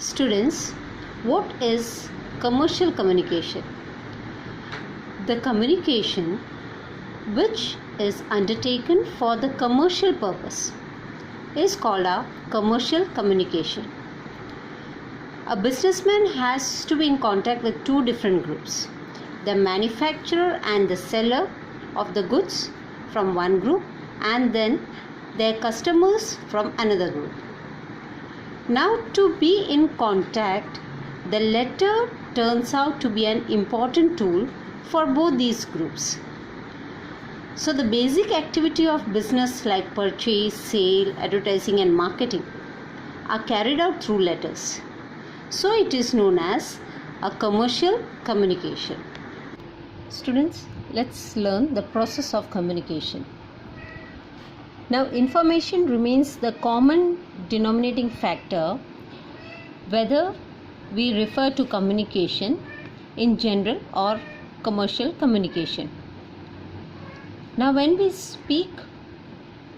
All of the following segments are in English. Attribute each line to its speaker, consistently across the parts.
Speaker 1: Students, what is commercial communication? The communication which is undertaken for the commercial purpose is called a commercial communication. A businessman has to be in contact with two different groups, the manufacturer and the seller of the goods from one group, and then their customers from another group. Now, to be in contact, the letter turns out to be an important tool for both these groups. So, the basic activity of business like purchase, sale, advertising and marketing are carried out through letters. So, it is known as a commercial communication. Students, let's learn the process of communication. Now, information remains the common denominating factor whether we refer to communication in general or commercial communication. Now, when we speak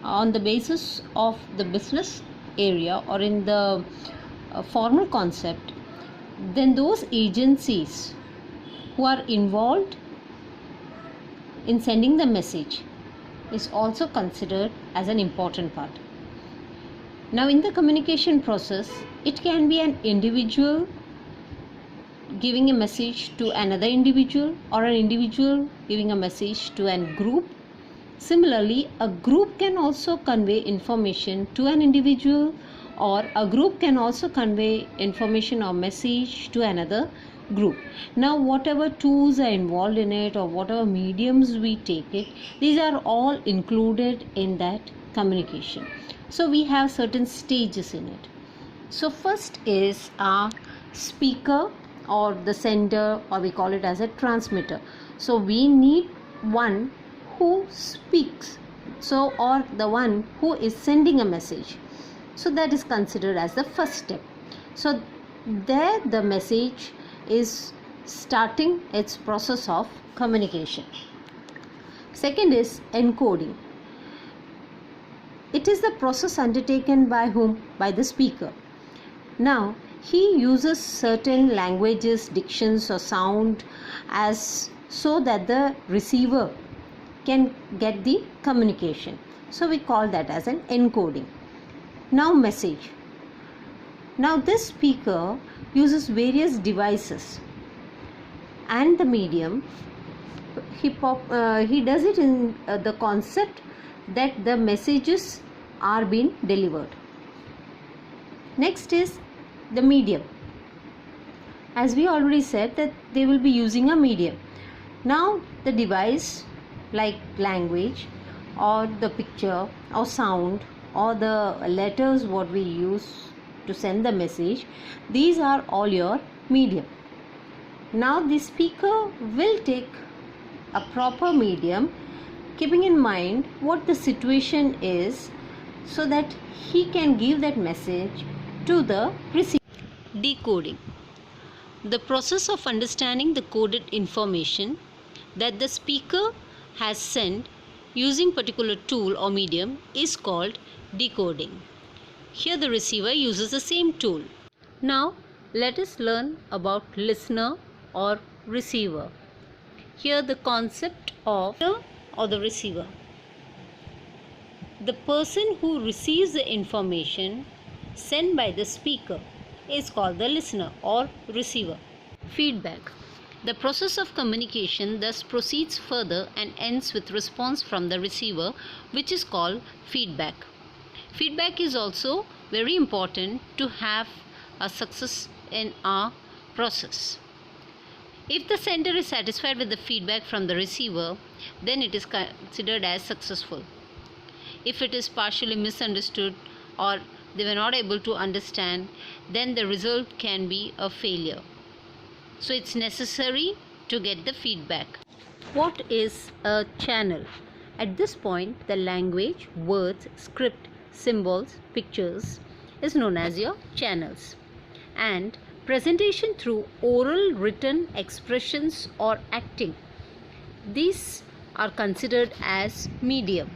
Speaker 1: on the basis of the business area or in the formal concept, then those agencies who are involved in sending the message is also considered as an important part. Now, in the communication process, it can be an individual giving a message to another individual or an individual giving a message to a group. Similarly, a group can also convey information to an individual, or a group can also convey information or message to another group. Now, whatever tools are involved in it or whatever mediums we take it, these are all included in that communication. So, we have certain stages in it. So, first is our speaker or the sender, or we call it as a transmitter. So, we need one who speaks, so or the one who is sending a message. So, that is considered as the first step. So, there the message is starting its process of communication. Second is encoding. It is the process undertaken by whom? By the speaker. Now, he uses certain languages, dictions or sound as so that the receiver can get the communication. So, we call that as an encoding. Now, message. Now, this speaker uses various devices and the medium. He does it in the concept that the messages are being delivered. Next is the medium. As we already said that they will be using a medium. Now, the device like language or the picture or sound or the letters what we use to send the message, these are all your medium. Now, the speaker will take a proper medium, keeping in mind what the situation is, so that he can give that message to the receiver. Decoding. The process of understanding the coded information that the speaker has sent using particular tool or medium is called decoding. Here the receiver uses the same tool. Now, let us learn about listener or receiver. Here the concept of or the receiver. The person who receives the information sent by the speaker is called the listener or receiver. Feedback. The process of communication thus proceeds further and ends with response from the receiver, which is called feedback. Feedback is also very important to have a success in our process. If the sender is satisfied with the feedback from the receiver, then it is considered as successful. If it is partially misunderstood or they were not able to understand, then the result can be a failure. So, it's necessary to get the feedback. What is a channel? At this point, the language, words, script, symbols, pictures is known as your channels. And presentation through oral, written expressions or acting, these are considered as medium.